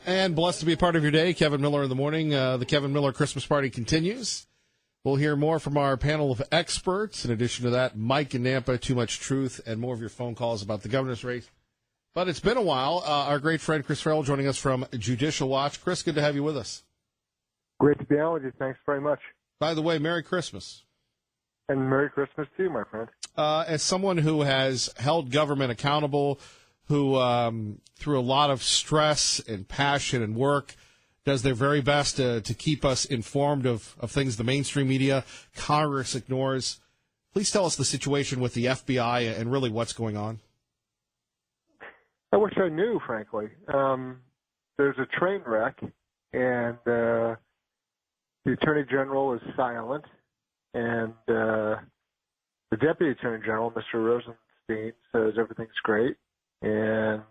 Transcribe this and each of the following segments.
And blessed to be a part of your day. Kevin Miller in the morning. The Kevin Miller Christmas party continues. We'll hear more from our panel of experts. In addition to that, Mike in Nampa, Too Much Truth, and more of your phone calls about the governor's race. But it's been a while. Our great friend Chris Farrell joining us from Judicial Watch. Chris, good to have you with us. Great to be on with you. Thanks very much. By the way, Merry Christmas. And Merry Christmas to you, my friend. As someone who has held government accountable, who, through a lot of stress and passion and work, does their very best to keep us informed of things the mainstream media, Congress ignores. Please tell us the situation with the FBI and really what's going on. I wish I knew, frankly. There's a train wreck, and the Attorney General is silent, and the Deputy Attorney General, Mr. Rosenstein, says everything's great. And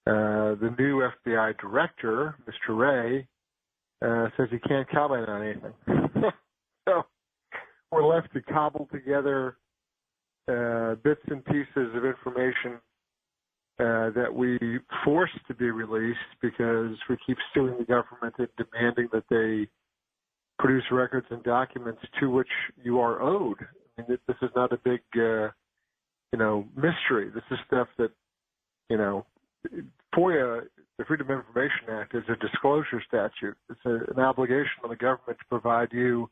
the new FBI director, Mr. Wray, says he can't comment on anything. So we're left to cobble together bits and pieces of information that we force to be released because we keep suing the government and demanding that they produce records and documents to which you are owed. I mean, this is not a big, mystery. This is stuff that, FOIA, the Freedom of Information Act, is a disclosure statute. It's an obligation on the government to provide you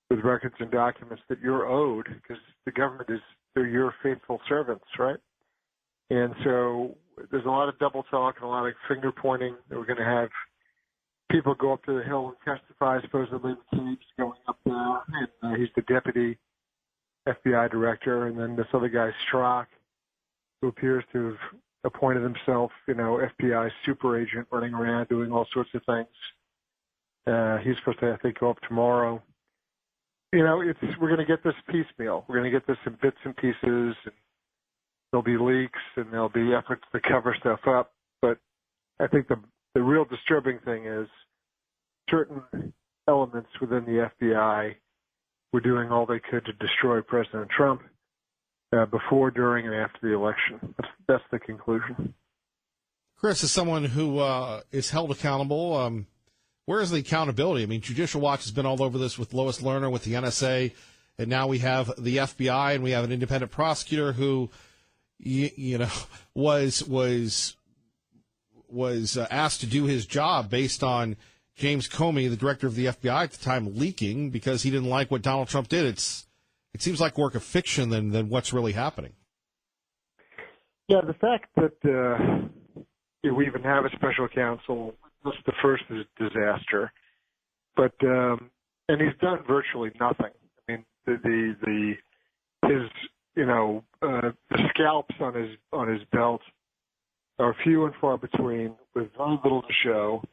with records and documents that you're owed because the government they're your faithful servants, right? And so there's a lot of double talk and a lot of finger pointing. We're going to have people go up to the Hill and testify, supposedly McCabe's going up there, and he's the deputy FBI director, and then this other guy, Strzok, who appears to have appointed himself, FBI super agent running around doing all sorts of things. He's supposed to, I think, go up tomorrow. We're going to get this piecemeal. We're going to get this in bits and pieces, and there'll be leaks, and there'll be efforts to cover stuff up. But I think the real disturbing thing is certain elements within the FBI were doing all they could to destroy President Trump before, during, and after the election. That's the conclusion. Chris, as someone who is held accountable, where is the accountability? I mean, Judicial Watch has been all over this with Lois Lerner, with the NSA, and now we have the FBI, and we have an independent prosecutor who, was asked to do his job based on James Comey, the director of the FBI at the time, leaking because he didn't like what Donald Trump did. It seems like work of fiction than what's really happening. Yeah, the fact that we even have a special counsel, that's the first disaster. But and he's done virtually nothing. I mean, the scalps on his belt are few and far between, with very little to show,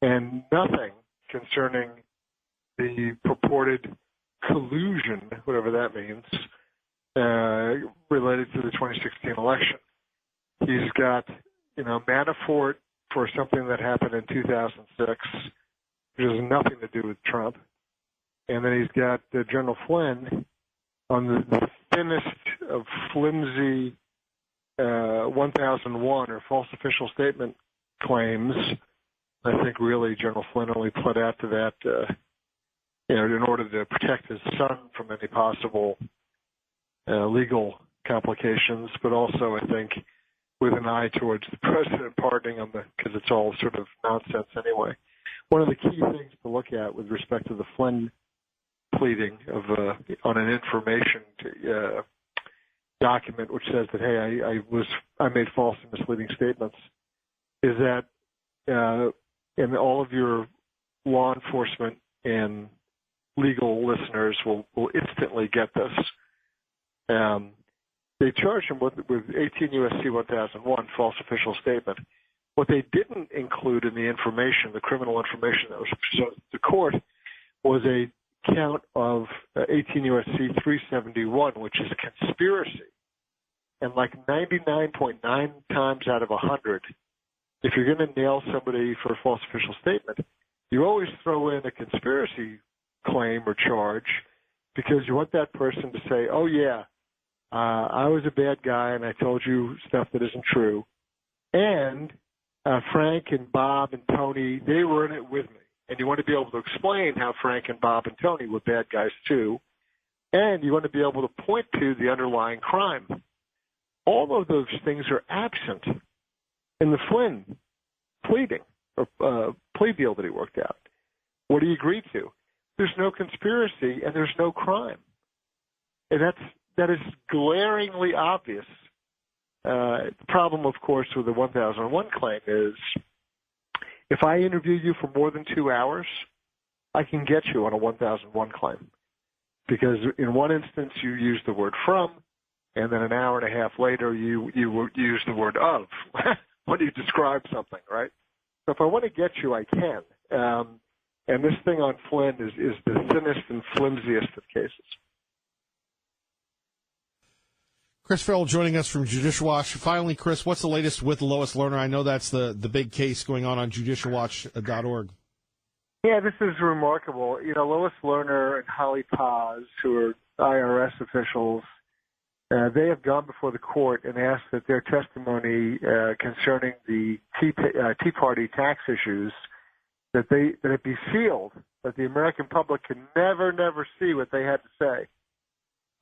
and nothing concerning the purported collusion, whatever that means, related to the 2016 election. He's got, Manafort for something that happened in 2006, which has nothing to do with Trump. And then he's got General Flynn on the thinnest of flimsy 1001 or false official statement claims. I think really General Flynn only pled out to that, in order to protect his son from any possible legal complications, but also I think with an eye towards the president pardoning him because it's all sort of nonsense anyway. One of the key things to look at with respect to the Flynn pleading on an information document which says that, hey, I made false and misleading statements, is that and all of your law enforcement and legal listeners will instantly get this. They charged him with 18 U.S.C. 1001, false official statement. What they didn't include in the information, the criminal information that was presented to the court, was a count of 18 U.S.C. 371, which is conspiracy. And like 99.9 times out of 100, if you're going to nail somebody for a false official statement, you always throw in a conspiracy claim or charge because you want that person to say, oh, yeah, I was a bad guy and I told you stuff that isn't true. And Frank and Bob and Tony, they were in it with me. And you want to be able to explain how Frank and Bob and Tony were bad guys too. And you want to be able to point to the underlying crime. All of those things are absent in the Flynn plea deal that he worked out. What he agreed to. There's no conspiracy and there's no crime. And that is glaringly obvious. The problem, of course, with the 1001 claim is if I interview you for more than 2 hours, I can get you on a 1001 claim. Because in one instance you use the word from, and then an hour and a half later you use the word of when you describe something, right? So if I want to get you, I can. And this thing on Flynn is the thinnest and flimsiest of cases. Chris Farrell joining us from Judicial Watch. Finally, Chris, what's the latest with Lois Lerner? I know that's the big case going on judicialwatch.org. Yeah, this is remarkable. You know, Lois Lerner and Holly Paz, who are IRS officials, they have gone before the court and asked that their testimony concerning the Tea Party tax issues, that it be sealed, that the American public can never see what they had to say.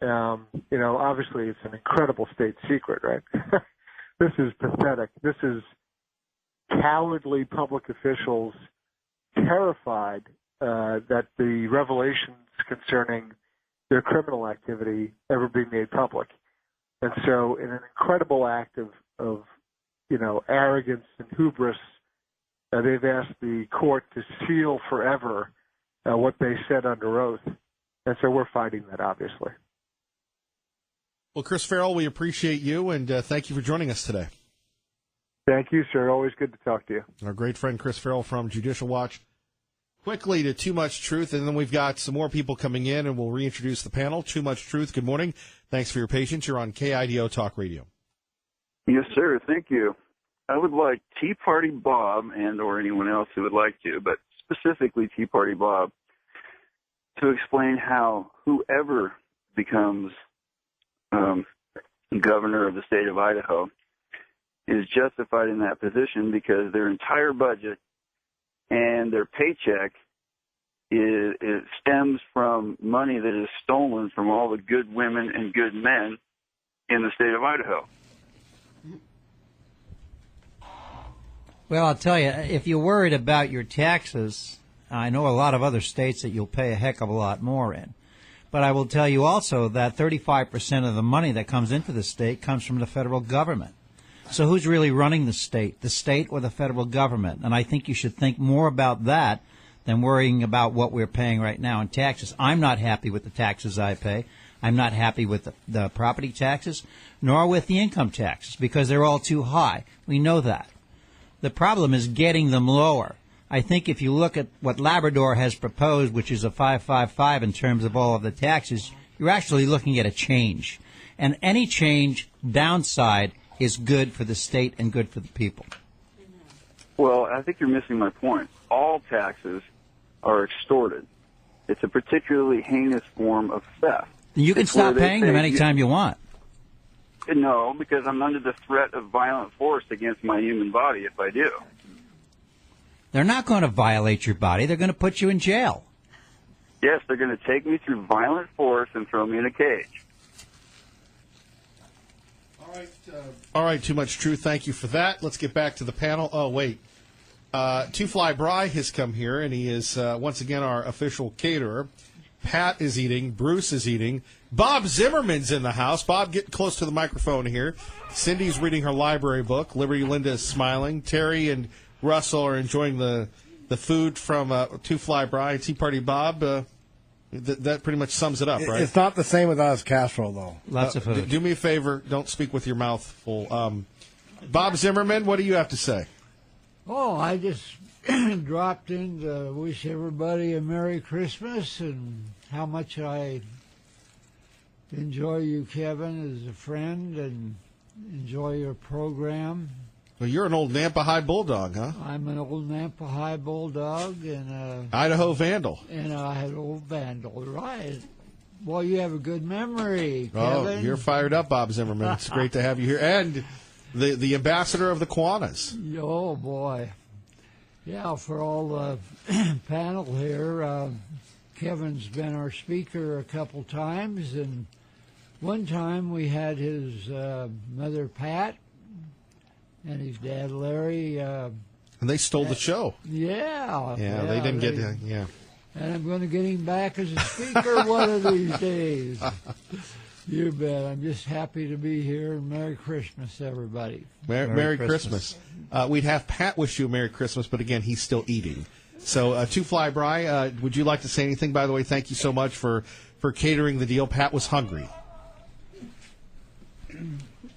You know, obviously it's an incredible state secret, right? This is pathetic. This is cowardly public officials terrified that the revelations concerning their criminal activity ever be made public. And so in an incredible act of you know, arrogance and hubris, they've asked the court to seal forever what they said under oath. And so we're fighting that, obviously. Well, Chris Farrell, we appreciate you, and thank you for joining us today. Thank you, sir. Always good to talk to you. Our great friend Chris Farrell from Judicial Watch. Quickly to Too Much Truth, and then we've got some more people coming in, and we'll reintroduce the panel. Too Much Truth, good morning. Thanks for your patience. You're on KIDO Talk Radio. Yes, sir. Thank you. I would like Tea Party Bob and or anyone else who would like to, but specifically Tea Party Bob, to explain how whoever becomes governor of the state of Idaho is justified in that position because their entire budget and their paycheck it stems from money that is stolen from all the good women and good men in the state of Idaho. Well, I'll tell you, if you're worried about your taxes, I know a lot of other states that you'll pay a heck of a lot more in. But I will tell you also that 35% of the money that comes into the state comes from the federal government. So who's really running the state or the federal government? And I think you should think more about that than worrying about what we're paying right now in taxes. I'm not happy with the taxes I pay. I'm not happy with the property taxes, nor with the income taxes, because they're all too high. We know that. The problem is getting them lower. I think if you look at what Labrador has proposed, which is a 555 in terms of all of the taxes, you're actually looking at a change. And any change downside is good for the state and good for the people. Well, I think you're missing my point. All taxes are extorted. It's a particularly heinous form of theft. You can stop paying them anytime you want. No, because I'm under the threat of violent force against my human body if I do. They're not going to violate your body. They're going to put you in jail. Yes, they're going to take me through violent force and throw me in a cage. All right, Too Much Truth. Thank you for that. Let's get back to the panel. Oh, wait. Two Fly Bry has come here, and he is, once again, our official caterer. Pat is eating. Bruce is eating. Bob Zimmerman's in the house. Bob, get close to the microphone here. Cindy's reading her library book. Liberty Linda is smiling. Terry and Russell are enjoying the food from Two Fly Bry. Tea Party Bob, that pretty much sums it up, right? It's not the same without his casserole, though. Lots of food. Do me a favor. Don't speak with your mouth full. Bob Zimmerman, what do you have to say? Oh, I just dropped in to wish everybody a Merry Christmas and how much I enjoy you, Kevin, as a friend and enjoy your program. Well, you're an old Nampa High Bulldog, huh? I'm an old Nampa High Bulldog and Idaho Vandal. And I had old Vandal, right? Well, you have a good memory, Kevin. Oh, you're fired up, Bob Zimmerman. It's great to have you here. And the ambassador of the Kiwanis. Oh, boy. Yeah, for all the panel here, Kevin's been our speaker a couple times, and one time we had his mother, Pat, and his dad, Larry. And they stole the show. Yeah, they didn't get. Yeah. And I'm going to get him back as a speaker one of these days. You bet. I'm just happy to be here, and Merry Christmas, everybody. Merry Christmas. We'd have Pat wish you a Merry Christmas, but again, he's still eating. So, Two Fly Bry, would you like to say anything? By the way, thank you so much for catering the deal. Pat was hungry.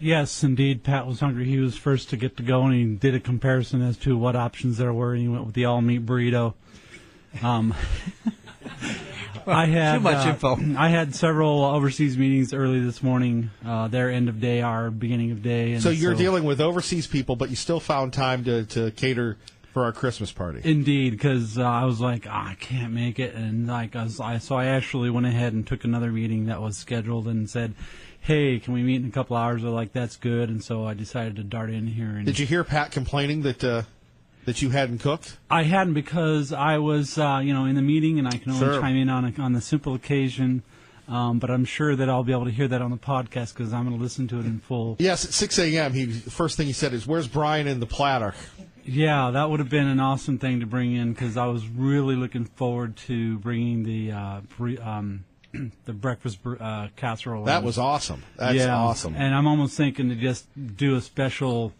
Yes, indeed, Pat was hungry. He was first to get to go, and he did a comparison as to what options there were, and he went with the all-meat burrito. I had Too much info. I had several overseas meetings early this morning. Their end of day, our beginning of day. And so you're dealing with overseas people, but you still found time to cater for our Christmas party. Indeed, because I was like, I can't make it, and so I actually went ahead and took another meeting that was scheduled and said, hey, can we meet in a couple hours? They're like, that's good, and so I decided to dart in here. And did you hear Pat complaining that you hadn't cooked? I hadn't, because I was, in the meeting, and I can only chime in on the simple occasion. But I'm sure that I'll be able to hear that on the podcast because I'm going to listen to it in full. Yes, at 6 a.m. First thing he said is, "Where's Brian in the platter?" Yeah, that would have been an awesome thing to bring in because I was really looking forward to bringing the breakfast casserole. That was awesome. That's awesome. And I'm almost thinking to just do a special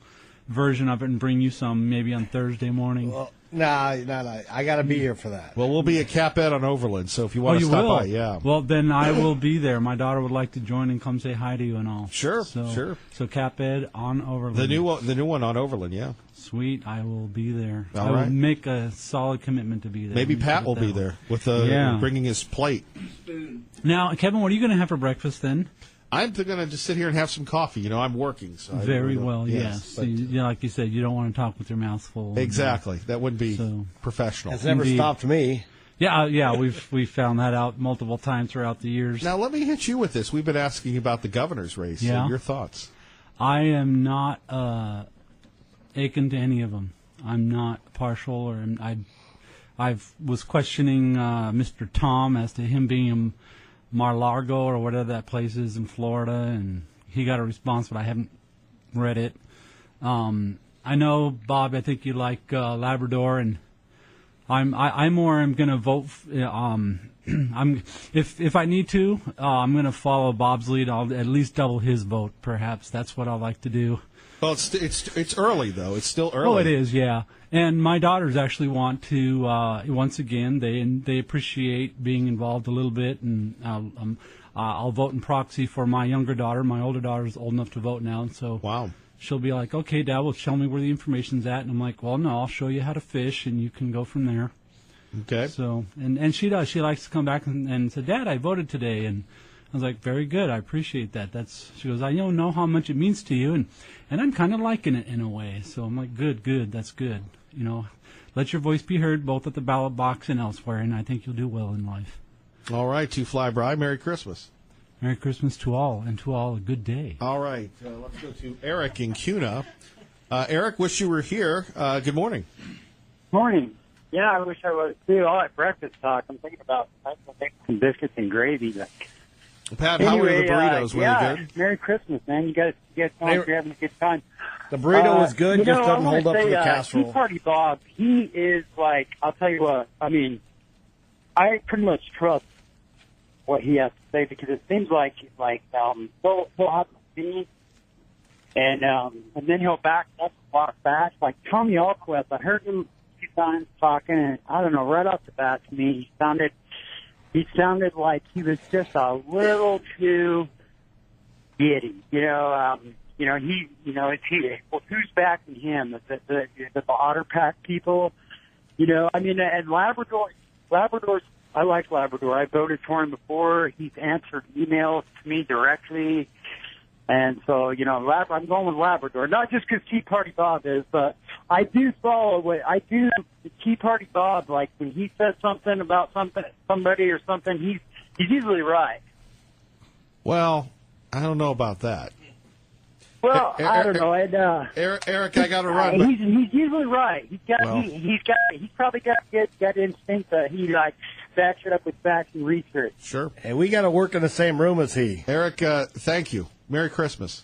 version of it and bring you some maybe on Thursday morning. Well, no. I got to be here for that. Well, we'll be at Cap-Ed on Overland, so if you want to stop by, yeah. Well, then I will be there. My daughter would like to join and come say hi to you and all. Sure. So Cap-Ed on Overland. The new one on Overland, yeah. Sweet, I will be there. All I right. will make a solid commitment to be there. Maybe Pat will be there with bringing his plate. Now, Kevin, what are you going to have for breakfast then? I'm going to just sit here and have some coffee. I'm working. So Very well, yes. So like you said, you don't want to talk with your mouth full. Exactly. That wouldn't be professional. It's never stopped me. Yeah, we've found that out multiple times throughout the years. Now, let me hit you with this. We've been asking about the governor's race. Yeah. Your thoughts? I am not akin to any of them. I'm not partial, or I was questioning Mr. Tom as to him being in Mar-a-Lago or whatever that place is in Florida, and he got a response, but I haven't read it. I know, Bob, I think you like Labrador, and I more am going to vote. If I need to, I'm going to follow Bob's lead. I'll at least double his vote. Perhaps that's what I'd like to do. Well, it's early though. It's still early. Oh, it is, yeah. And my daughters actually want to. Once again, they appreciate being involved a little bit, and I'll vote in proxy for my younger daughter. My older daughter is old enough to vote now, and so wow. She'll be like, "Okay, Dad, well, show me where the information's at," and I'm like, "Well, no, I'll show you how to fish, and you can go from there." Okay. So, and she does. She likes to come back and say, "Dad, I voted today," and I was like, "Very good. I appreciate that." She goes, "I don't know how much it means to you, and I'm kind of liking it in a way." So I'm like, "Good. That's good. Let your voice be heard both at the ballot box and elsewhere, and I think you'll do well in life." All right, Two Fly Bry. Merry Christmas. Merry Christmas to all, and to all a good day. All right, let's go to Eric in Cuna. Eric, wish you were here. Good morning. Morning. Yeah, I wish I was too. All that breakfast talk, I'm thinking about making some biscuits and gravy. Pat, how were the burritos? Were they good? Merry Christmas, man. You guys you're having a good time. The burrito was good, just doesn't hold up to the Tea casserole. Party Bob, he is like, I'll tell you what, I pretty much trust what he has to say because it seems like he's like, so hot to and then he'll back up a lot fast. Like Tommy Alquist, I heard him a few times talking, and I don't know, right off the bat to me, he sounded like he was just a little too giddy. It's he. Well, who's backing him? The Otter Pack people? And Labrador's, I like Labrador. I voted for him before. He's answered emails to me directly. And so, I'm going with Labrador. Not just because Tea Party Bob is, but I do follow the Tea Party Bob. Like when he says something about somebody or something, he's usually right. Well, I don't know about that. Well, I don't know. Eric, I got to run. He's usually right. He's probably got that instinct that he backs it up with facts and research. Sure. And we got to work in the same room as he. Eric, thank you. Merry Christmas.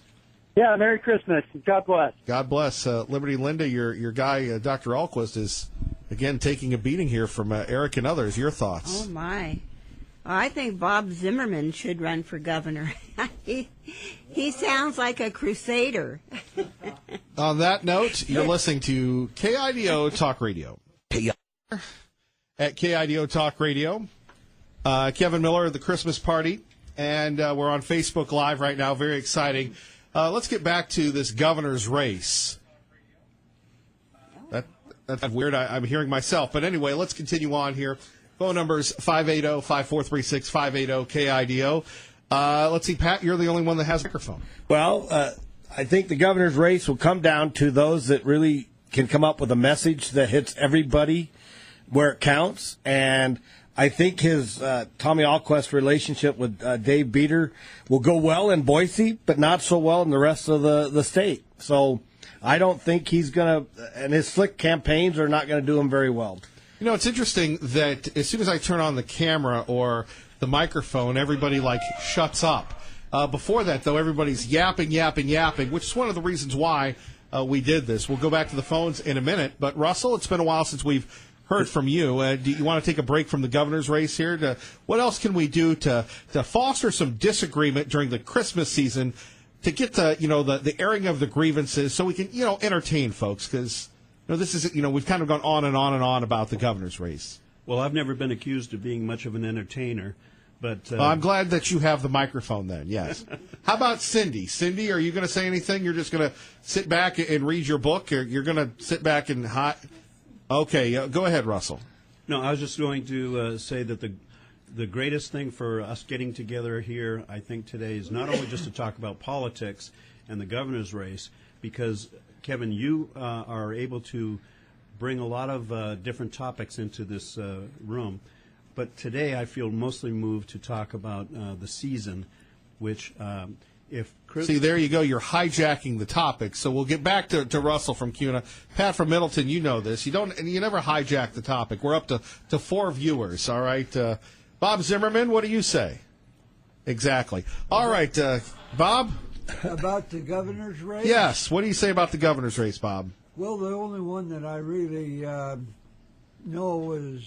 Yeah, Merry Christmas. God bless. God bless. Liberty Linda, your guy, Dr. Ahlquist, is, again, taking a beating here from Eric and others. Your thoughts? Oh, my. I think Bob Zimmerman should run for governor. He sounds like a crusader. On that note, you're listening to KIDO Talk Radio. At KIDO Talk Radio, Kevin Miller, the Christmas party, and we're on Facebook Live right now. Very exciting. Let's get back to this governor's race. That's weird. I'm hearing myself. But anyway, let's continue on here. Phone numbers 580-5436, 580-KIDO. Let's see, Pat, you're the only one that has a microphone. Well, I think the governor's race will come down to those that really can come up with a message that hits everybody where it counts. And I think his Tommy Ahlquist relationship with Dave Beater will go well in Boise, but not so well in the rest of the state. So I don't think he's going to, and his slick campaigns are not going to do him very well. You know, it's interesting that as soon as I turn on the camera or the microphone, everybody, shuts up. Before that, though, everybody's yapping, which is one of the reasons why we did this. We'll go back to the phones in a minute. But, Russell, it's been a while since we've heard from you. Do you want to take a break from the governor's race here? What else can we do to foster some disagreement during the Christmas season to get the airing of the grievances so we can, entertain folks? Because, this is, we've kind of gone on and on and on about the governor's race. Well, I've never been accused of being much of an entertainer, but... I'm glad that you have the microphone then, yes. How about Cindy? Cindy, are you going to say anything? You're just going to sit back and read your book? Or you're going to sit back and... Okay, go ahead, Russell. No, I was just going to say that the greatest thing for us getting together here, I think, today is not only just to talk about politics and the governor's race, because, Kevin, you are able to bring a lot of different topics into this room. But today I feel mostly moved to talk about the season, which See, there you go. You're hijacking the topic. So we'll get back to Russell from CUNA. Pat from Middleton, you know this. You never hijack the topic. We're up to 4 viewers, all right? Bob Zimmerman, what do you say? Exactly. All right, Bob? About the governor's race? Yes. What do you say about the governor's race, Bob? Well, the only one that I really know is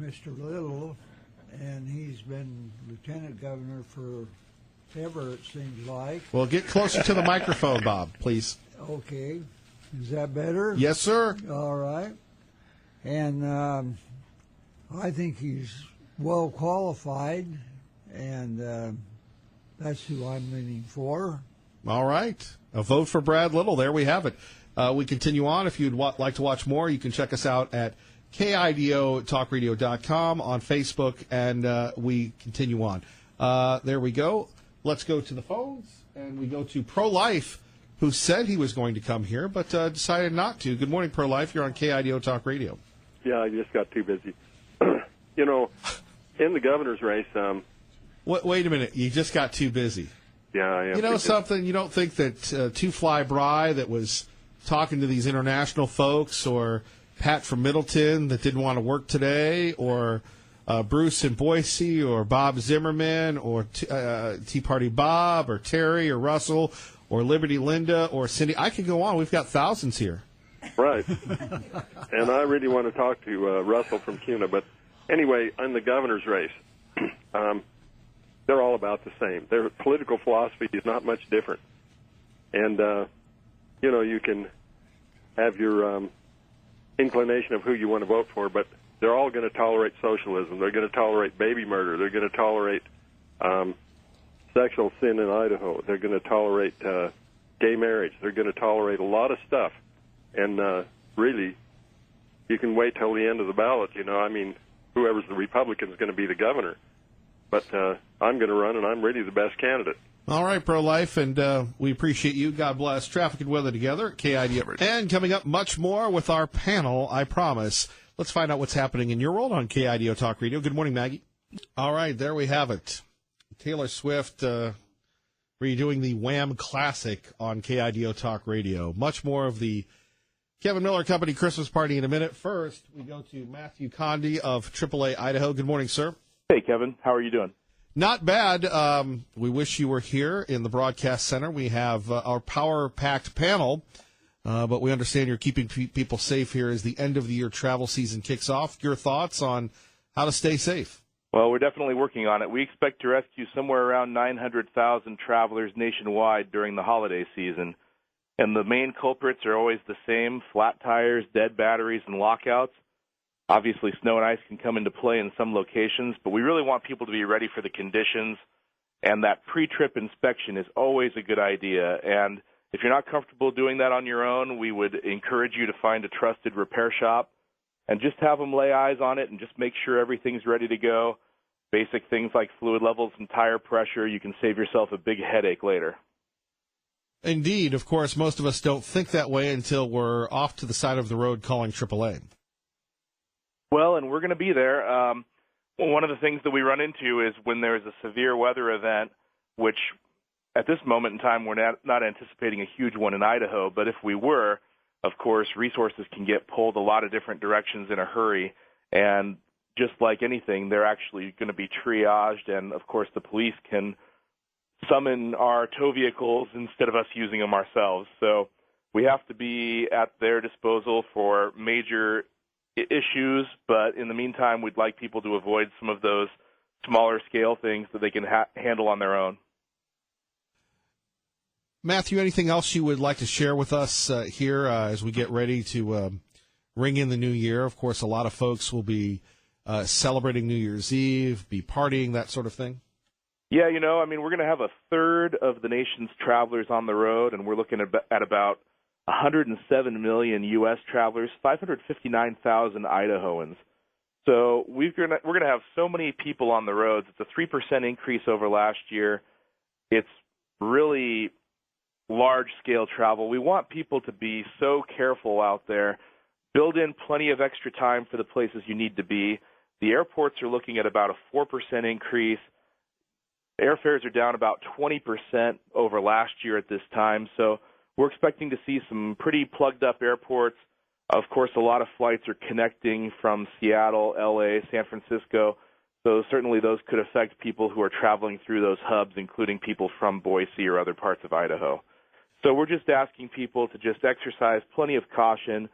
Mr. Little, and he's been lieutenant governor forever, it seems like. Well, get closer to the microphone, Bob, please. Okay. Is that better? Yes, sir. All right. And I think he's well qualified, and that's who I'm leaning for. All right. A vote for Brad Little. There we have it. We continue on. If you'd like to watch more, you can check us out at KIDOTalkRadio.com on Facebook, and we continue on. There we go. Let's go to the phones, and we go to Pro-Life, who said he was going to come here, but decided not to. Good morning, Pro-Life. You're on KIDO Talk Radio. Yeah, I just got too busy. In the governor's race... Wait a minute. You just got too busy. Yeah, I am. You know something? You don't think that Two-Fly Bry that was talking to these international folks, or Pat from Middleton that didn't want to work today, or Bruce in Boise, or Bob Zimmerman, or Tea Party Bob, or Terry, or Russell, or Liberty Linda, or Cindy. I could go on. We've got thousands here. Right. And I really want to talk to Russell from CUNA. But anyway, on the governor's race, they're all about the same. Their political philosophy is not much different. And, you can have your inclination of who you want to vote for, but they're all going to tolerate socialism. They're going to tolerate baby murder. They're going to tolerate sexual sin in Idaho. They're going to tolerate gay marriage. They're going to tolerate a lot of stuff. And really, you can wait till the end of the ballot. Whoever's the Republican is going to be the governor. But I'm going to run, and I'm really the best candidate. All right, Pro-Life, and we appreciate you. God bless. Traffic and weather together at KIDO. And coming up, much more with our panel, I promise. Let's find out what's happening in your world on KIDO Talk Radio. Good morning, Maggie. All right, there we have it. Taylor Swift redoing the Wham! Classic on KIDO Talk Radio. Much more of the Kevin Miller Company Christmas party in a minute. First, we go to Matthew Condi of AAA Idaho. Good morning, sir. Hey, Kevin. How are you doing? Not bad. We wish you were here in the broadcast center. We have our power-packed panel, but we understand you're keeping people safe here as the end-of-the-year travel season kicks off. Your thoughts on how to stay safe? Well, we're definitely working on it. We expect to rescue somewhere around 900,000 travelers nationwide during the holiday season. And the main culprits are always the same: flat tires, dead batteries, and lockouts. Obviously, snow and ice can come into play in some locations, but we really want people to be ready for the conditions, and that pre-trip inspection is always a good idea. And if you're not comfortable doing that on your own, we would encourage you to find a trusted repair shop and just have them lay eyes on it and just make sure everything's ready to go. Basic things like fluid levels and tire pressure, you can save yourself a big headache later. Indeed. Of course, most of us don't think that way until we're off to the side of the road calling AAA. Well, and we're going to be there. One of the things that we run into is when there's a severe weather event, which at this moment in time we're not anticipating a huge one in Idaho, but if we were, of course, resources can get pulled a lot of different directions in a hurry, and just like anything, they're actually going to be triaged, and of course the police can summon our tow vehicles instead of us using them ourselves. So we have to be at their disposal for major issues, but in the meantime, we'd like people to avoid some of those smaller scale things that they can handle on their own. Matthew, anything else you would like to share with us here as we get ready to ring in the new year? Of course, a lot of folks will be celebrating New Year's Eve, be partying, that sort of thing. Yeah, we're going to have a third of the nation's travelers on the road, and we're looking at about 107 million U.S. travelers, 559,000 Idahoans. So we're going to have so many people on the roads. It's a 3% increase over last year. It's really large-scale travel. We want people to be so careful out there. Build in plenty of extra time for the places you need to be. The airports are looking at about a 4% increase. Airfares are down about 20% over last year at this time. So we're expecting to see some pretty plugged-up airports. Of course, a lot of flights are connecting from Seattle, L.A., San Francisco. So certainly those could affect people who are traveling through those hubs, including people from Boise or other parts of Idaho. So we're just asking people to just exercise plenty of caution,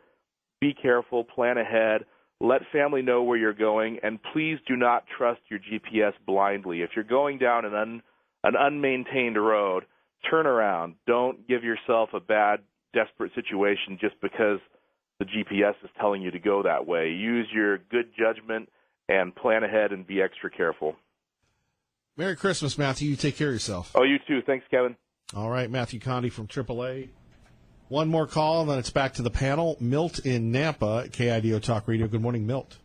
be careful, plan ahead, let family know where you're going, and please do not trust your GPS blindly. If you're going down an unmaintained road, turn around. Don't give yourself a bad, desperate situation just because the GPS is telling you to go that way. Use your good judgment and plan ahead and be extra careful. Merry Christmas, Matthew. You take care of yourself. Oh, you too. Thanks, Kevin. All right, Matthew Condi from AAA. One more call, and then it's back to the panel. Milt in Nampa at KIDO Talk Radio. Good morning, Milt.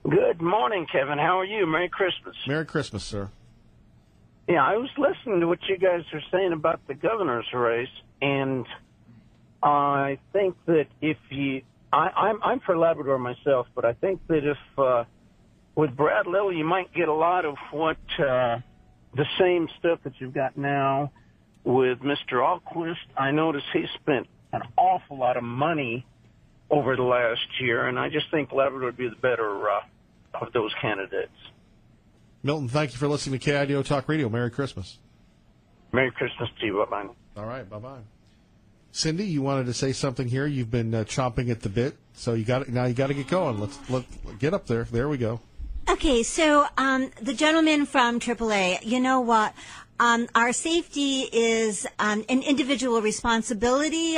Good morning, Kevin. How are you? Merry Christmas. Merry Christmas, sir. Yeah, I was listening to what you guys are saying about the governor's race, and I think that if you, I'm for Labrador myself, but I think that if with Brad Little, you might get a lot of what the same stuff that you've got now with Mr. Alquist. I noticed he spent an awful lot of money over the last year, and I just think Labrador would be the better of those candidates. Milton, thank you for listening to KIDO Talk Radio. Merry Christmas. Merry Christmas to you. Bye-bye. All right, bye-bye. Cindy, you wanted to say something here. You've been chomping at the bit, so you got to get going. Let's get up there. There we go. Okay, so the gentleman from AAA, you know what? Our safety is an individual responsibility,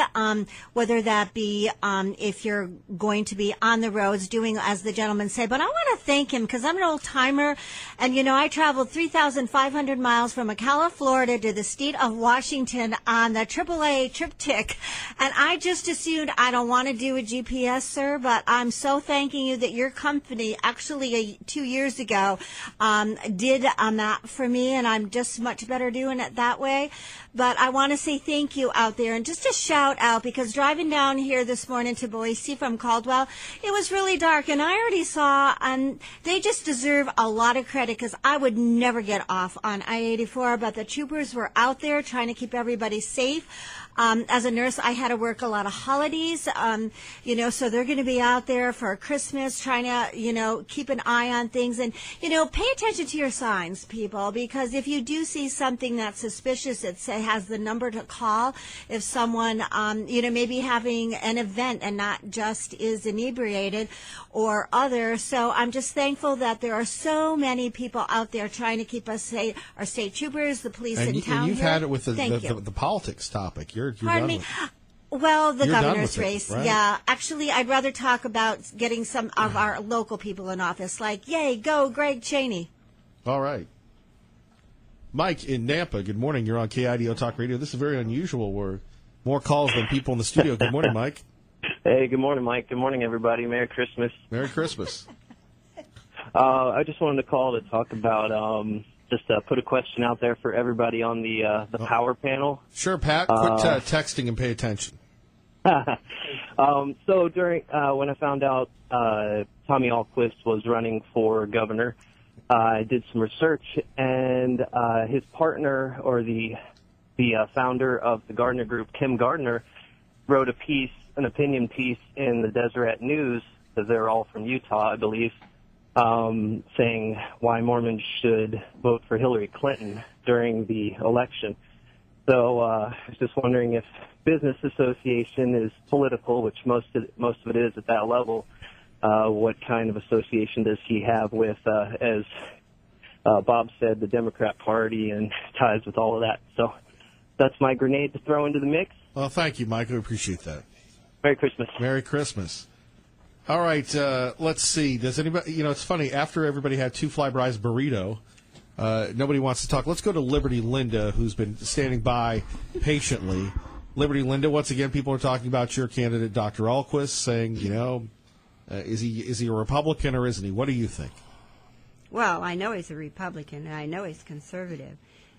whether that be if you're going to be on the roads doing as the gentleman said. But I want to thank him because I'm an old timer, and I traveled 3,500 miles from Ocala, Florida, to the state of Washington on the AAA triptych, and I just assumed I don't want to do a GPS, sir. But I'm so thanking you that your company actually 2 years ago did that for me, and I'm just much better doing it that way. But I want to say thank you out there, and just a shout out, because driving down here this morning to Boise from Caldwell, it was really dark, and I already saw, they just deserve a lot of credit, because I would never get off on I-84, but the troopers were out there trying to keep everybody safe. As a nurse, I had to work a lot of holidays, so they're going to be out there for Christmas trying to, keep an eye on things. And, pay attention to your signs, people, because if you do see something that's suspicious, it has the number to call if someone, maybe having an event and not just is inebriated or other. So I'm just thankful that there are so many people out there trying to keep us safe, our state troopers, the police in town. And you've here. had it with Thank the politics topic. You're Pardon done me. with it. Well, the You're done governor's with it, race, right? yeah. Actually, I'd rather talk about getting some of our local people in office, like, yay, go Greg Cheney. All right. Mike in Nampa, good morning. You're on KIDO Talk Radio. This is very unusual. We're more calls than people in the studio. Good morning, Mike. Hey, good morning, Mike. Good morning, everybody. Merry Christmas. Merry Christmas. I just wanted to call to talk about put a question out there for everybody on the power panel. Sure, Pat. Quit texting and pay attention. So during when I found out Tommy Ahlquist was running for governor, I did some research, and his partner, or the founder of the Gardner Group, Kim Gardner, wrote an opinion piece in the Deseret News, because they're all from Utah, I believe, saying why Mormons should vote for Hillary Clinton during the election. So I was just wondering if business association is political, which most of it is at that level. What kind of association does he have with, as Bob said, the Democrat Party, and ties with all of that? So that's my grenade to throw into the mix. Well, thank you, Mike. I appreciate that. Merry Christmas. Merry Christmas. All right, let's see. Does anybody, it's funny, after everybody had two Fly-Bry's burrito, nobody wants to talk. Let's go to Liberty Linda, who's been standing by patiently. Liberty Linda, once again, people are talking about your candidate, Dr. Ahlquist, saying, is he a Republican or isn't he? What do you think? Well, I know he's a Republican, and I know he's conservative.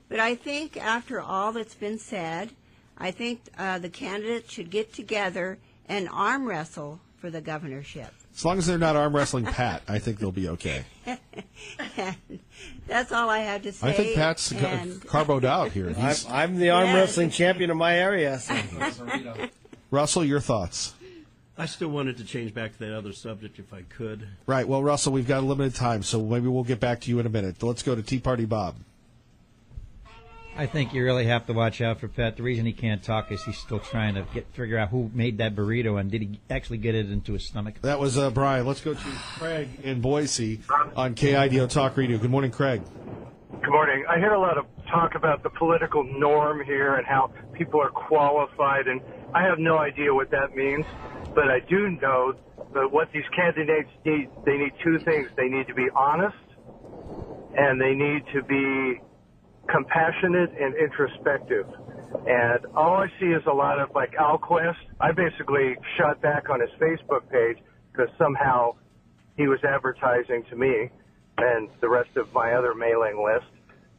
But I think after all that's been said, I think the candidates should get together and arm wrestle for the governorship. As long as they're not arm wrestling Pat, I think they'll be okay. That's all I have to say. I think Pat's carboed out here. I'm the arm wrestling champion of my area. So. Russell, your thoughts? I still wanted to change back to that other subject if I could. Right. Well, Russell, we've got a limited time, so maybe we'll get back to you in a minute. Let's go to Tea Party Bob. I think you really have to watch out for Pat. The reason he can't talk is he's still trying to figure out who made that burrito and did he actually get it into his stomach. That was Brian. Let's go to Craig in Boise on KIDO Talk Radio. Good morning, Craig. Good morning. I hear a lot of talk about the political norm here and how people are qualified, and I have no idea what that means, but I do know that what these candidates need, they need two things. They need to be honest, and they need to be compassionate and introspective. And all I see is a lot of, like, Ahlquist. I basically shot back on his Facebook page because somehow he was advertising to me and the rest of my other mailing list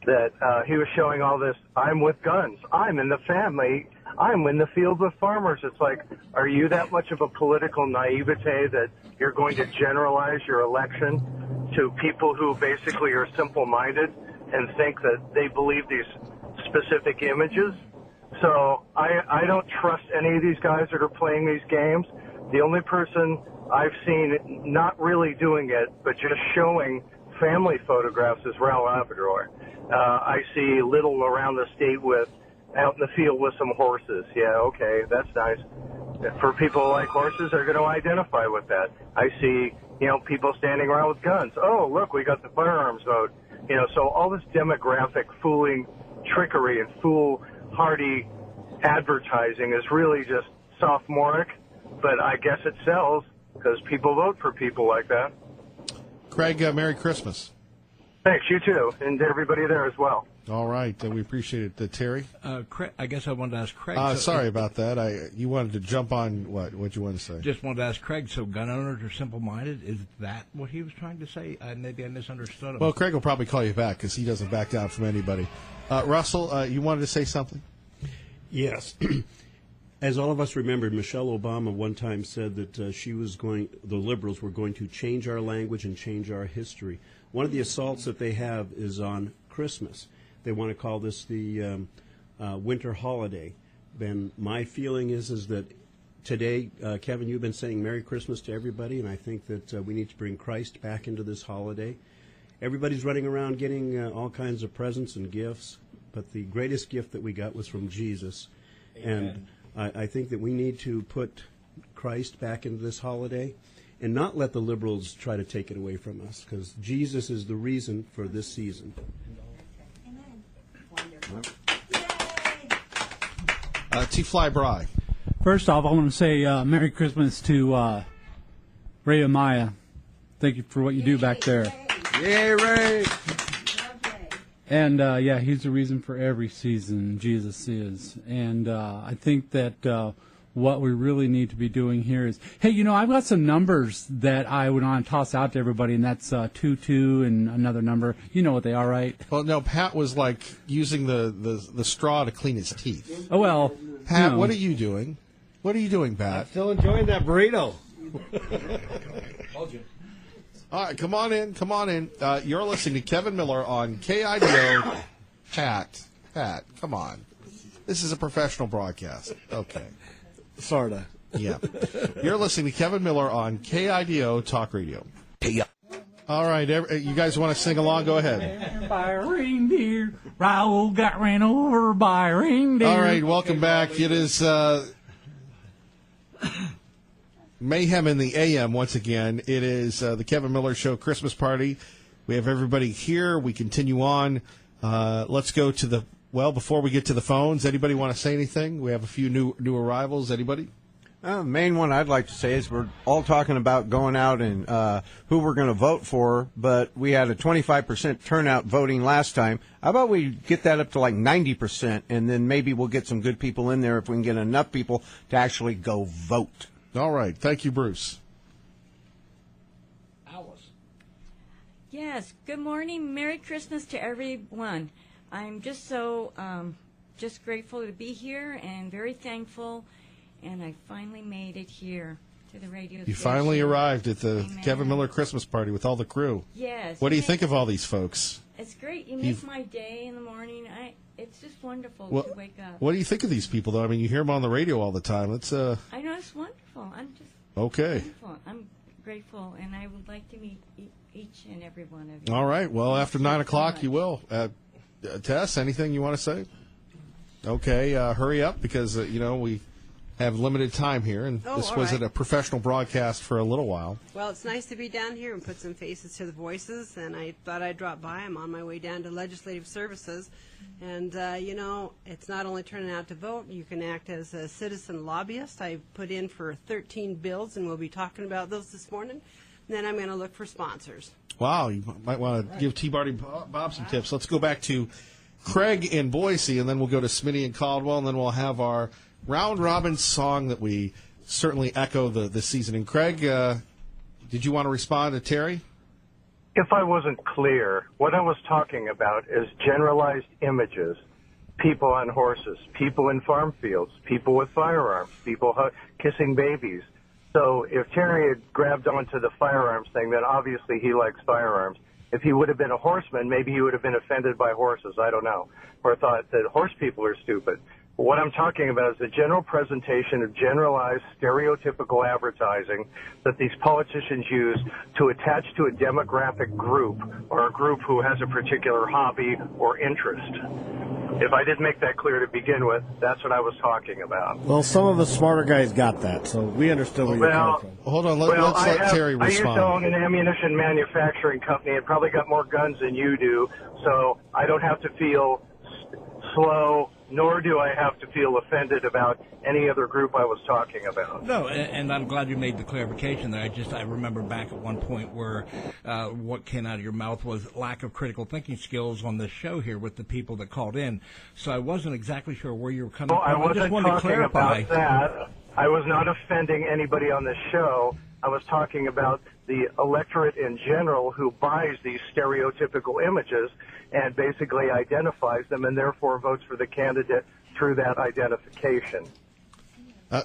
that he was showing all this, I'm with guns, I'm in the family, I'm in the field with farmers. It's like, are you that much of a political naivete that you're going to generalize your election to people who basically are simple-minded and think that they believe these specific images? So I don't trust any of these guys that are playing these games. The only person I've seen not really doing it, but just showing family photographs is Raul Labrador. I see Little around the state out in the field with some horses. Yeah, okay, that's nice. For people who like horses, they're going to identify with that. I see, people standing around with guns. Oh, look, we got the firearms vote. So all this demographic fooling trickery and foolhardy advertising is really just sophomoric, but I guess it sells because people vote for people like that. Craig, Merry Christmas. Thanks, you too, and everybody there as well. All right, we appreciate it. Terry? Craig, I guess I wanted to ask Craig. Sorry about that. You wanted to jump on what you wanted to say? Just wanted to ask Craig, so gun owners are simple-minded? Is that what he was trying to say? Maybe I misunderstood him. Well, Craig will probably call you back because he doesn't back down from anybody. Russell, you wanted to say something? Yes. As all of us remember, Michelle Obama one time said that the liberals were going to change our language and change our history. One of the assaults that they have is on Christmas. They want to call this the winter holiday. And my feeling is that today, Kevin, you've been saying Merry Christmas to everybody, and I think that we need to bring Christ back into this holiday. Everybody's running around getting all kinds of presents and gifts, but the greatest gift that we got was from Jesus. Amen. And I think that we need to put Christ back into this holiday and not let the liberals try to take it away from us, because Jesus is the reason for this season. T-Fly Bry. First off, I want to say Merry Christmas to Ray Amaya. Thank you for what you do back there. Yay, Ray! And, he's the reason for every season, Jesus is. And I think that what we really need to be doing here is, hey, I've got some numbers that I would want to toss out to everybody, and that's 22 and another number. You know what they are, right? Well, no, Pat was like using the straw to clean his teeth. Oh, well. Pat, what are you doing? What are you doing, Pat? I'm still enjoying that burrito. All right, come on in. You're listening to Kevin Miller on KIDO. Pat, come on. This is a professional broadcast. Okay. Sorta. Yeah. You're listening to Kevin Miller on KIDO Talk Radio. All right, you guys want to sing along? Go ahead. By a reindeer, Raoul got ran over by a reindeer. All right, welcome back. It is Mayhem in the AM once again. It is the Kevin Miller Show Christmas party. We have everybody here. We continue on. Let's go to before we get to the phones, anybody want to say anything? We have a few new arrivals. Anybody? The main one I'd like to say is we're all talking about going out and who we're going to vote for, but we had a 25% turnout voting last time. How about we get that up to like 90%, and then maybe we'll get some good people in there if we can get enough people to actually go vote. All right. Thank you, Bruce. Alice. Yes. Good morning. Merry Christmas to everyone. I'm just so just grateful to be here and very thankful, and I finally made it here to the radio station. You finally arrived at the Kevin Miller Christmas party with all the crew. Yes. What do you think of all these folks? It's great. You make my day in the morning. It's just wonderful to wake up. What do you think of these people, though? I mean, you hear them on the radio all the time. It's I know, it's wonderful. I'm just okay. Wonderful. I'm grateful, and I would like to meet each and every one of you. All right. Well, after 9 o'clock, you will. Tess, anything you want to say? Okay. Hurry up because we have limited time here, and this wasn't a professional broadcast for a little while. Well, it's nice to be down here and put some faces to the voices, and I thought I'd drop by. I'm on my way down to Legislative Services, and, it's not only turning out to vote, you can act as a citizen lobbyist. I put in for 13 bills, and we'll be talking about those this morning. And then I'm going to look for sponsors. Wow, you might want to give T-Barty Bob some tips. Let's go back to Craig in Boise, and then we'll go to Smitty and Caldwell, and then we'll have our round-robin song that we certainly echo the season. And Craig, did you want to respond to Terry? If I wasn't clear, what I was talking about is generalized images. People on horses, people in farm fields, people with firearms, people kissing babies. So if Terry had grabbed onto the firearms thing, then obviously he likes firearms. If he would have been a horseman, maybe he would have been offended by horses, I don't know, or thought that horse people are stupid. What I'm talking about is the general presentation of generalized stereotypical advertising that these politicians use to attach to a demographic group or a group who has a particular hobby or interest. If I didn't make that clear to begin with, that's what I was talking about. Well, some of the smarter guys got that, so we understood where you're coming from. Hold on, let's let Terry respond. I used to own an ammunition manufacturing company and probably got more guns than you do, so I don't have to feel slow nor do I have to feel offended about any other group I was talking about. No, and I'm glad you made the clarification there. I remember back at one point where what came out of your mouth was lack of critical thinking skills on the show here with the people that called in. So I wasn't exactly sure where you were coming Well, from. I wasn't talking about that. I was not offending anybody on the show. I was talking about the electorate in general who buys these stereotypical images and basically identifies them and therefore votes for the candidate through that identification.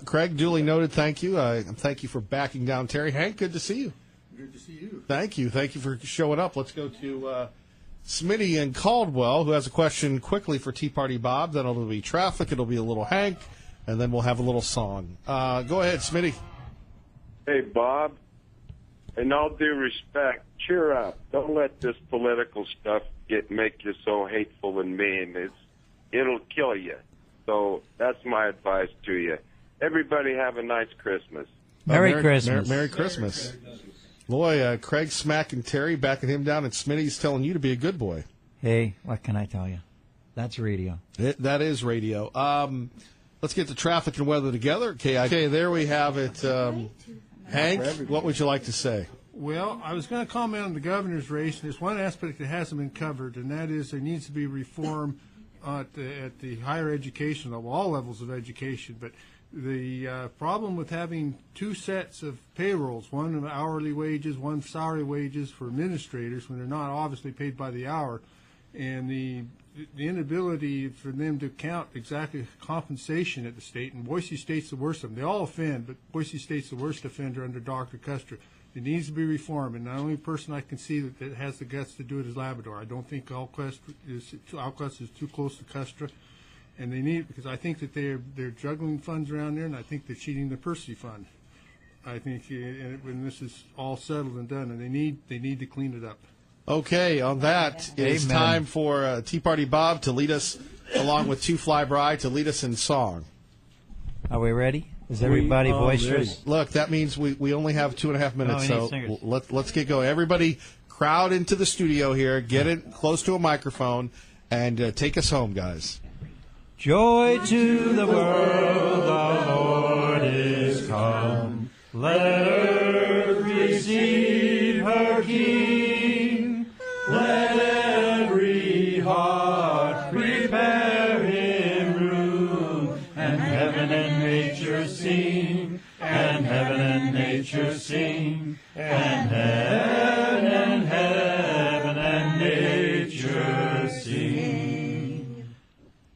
Craig, duly noted. Thank you. Thank you for backing down Terry. Hank, good to see you. Good to see you. Thank you. Thank you for showing up. Let's go to Smitty in Caldwell, who has a question quickly for Tea Party Bob. Then it'll be traffic. It'll be a little Hank. And then we'll have a little song. Go ahead, Smitty. Hey, Bob, in all due respect, cheer up. Don't let this political stuff make you so hateful and mean. It'll kill you. So that's my advice to you. Everybody have a nice Christmas. Merry Christmas. Merry Christmas. Boy, Craig smacking Terry, backing him down, and Smitty's telling you to be a good boy. Hey, what can I tell you? That's radio. That is radio. Let's get the traffic and weather together. Okay, there we have it. Hank, what would you like to say? Well, I was going to comment on the governor's race, and there's one aspect that hasn't been covered, and that is there needs to be reform at the higher education level, all levels of education. But the problem with having two sets of payrolls, one of hourly wages, one salary wages for administrators, when they're not obviously paid by the hour, and the inability for them to count exactly compensation at the state, and Boise State's the worst of them. They all offend, but Boise State's the worst offender under Dr. Custer. It needs to be reformed, and the only person I can see that has the guts to do it is Labrador. I don't think Alquist is too close to Custer, and they need, because I think that they're juggling funds around there, and I think they're cheating the Percy Fund. I think when this is all settled and done, and they need to clean it up. Okay, on that, it's time for Tea Party Bob to lead us, along with Two Fly Bride, to lead us in song. Are we ready? Is everybody boisterous? Look, that means we only have 2.5 minutes, No, we so need singers. let's get going. Everybody crowd into the studio here, get it close to a microphone, and take us home, guys. Joy to the world, the Lord is come. Let earth receive her King. Let every heart prepare him room. And heaven and nature sing. And heaven and nature sing. And heaven and nature sing.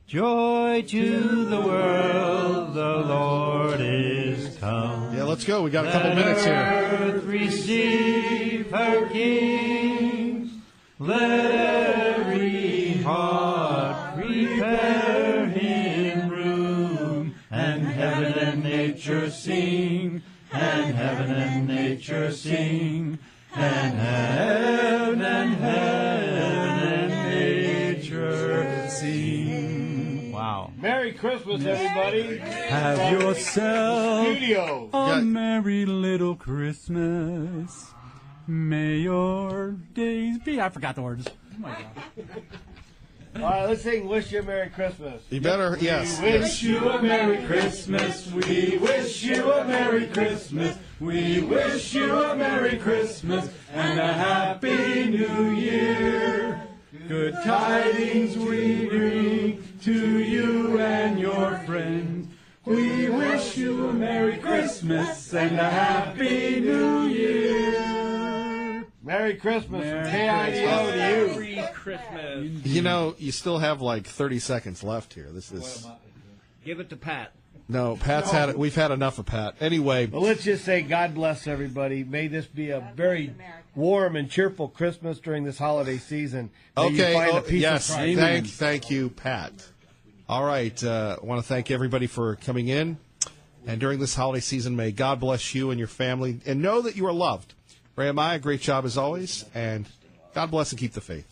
Joy to the world, the Lord is come. Yeah, let's go. We got a couple minutes here. Earth receive her King. Let every heart prepare him room. And heaven and nature sing. And heaven and nature sing. And heaven and nature sing. Wow. Merry Christmas, everybody. Have yourself Studio. a merry little Christmas. May your days be. I forgot the words. Oh my God. All right, let's sing "Wish You a Merry Christmas." You better, yes. We wish you a Merry Christmas. We wish you a Merry Christmas. We wish you a Merry Christmas and a Happy New Year. Good tidings we bring to you and your friends. We wish you a Merry Christmas and a Happy New Year. Merry Christmas from KIDO to you. Merry Christmas. You know, you still have like 30 seconds left here. This is Give it to Pat. no. Pat's had it. We've had enough of Pat. Anyway, Well, let's just say God bless everybody. May this be a very warm and cheerful Christmas during this holiday season. May you okay. find the peace Yes. of Christ. Thank you, Pat. All right. I want to thank everybody for coming in. And during this holiday season, may God bless you and your family, and know that you are loved. Ray and I, a great job as always, and God bless and keep the faith.